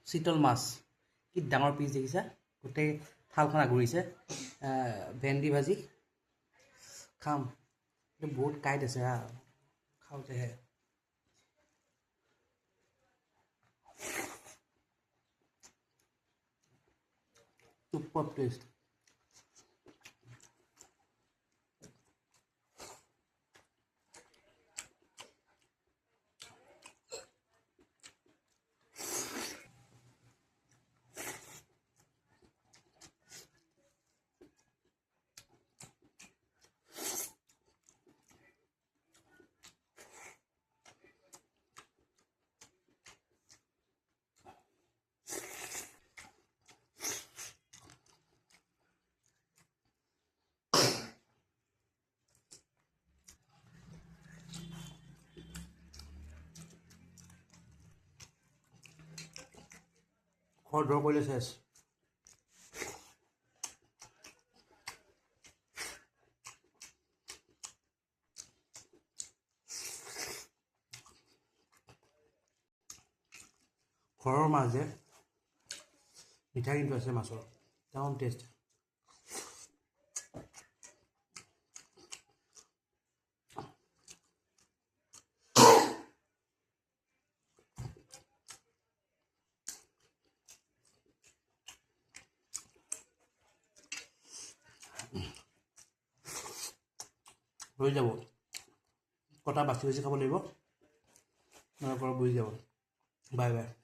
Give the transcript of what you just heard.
চিতল মাছ কি ডাঙৰ পিচ দেখিছা গোটেই থালখন আগুৰিছে ভেন্দি ভাজি খাম বহুত কাইট আছে হা খাওঁতেহে চুপাৰ টেষ্ট ঘৰ ড্ৰ কৰিলে চেছ ঘৰৰ মাছ যে মিঠা কিন্তু আছে মাছৰ একদম টেষ্ট হৈ যাব কটা বাছি বাছি খাব লাগিব ঘৰত বহি যাব বাই বাই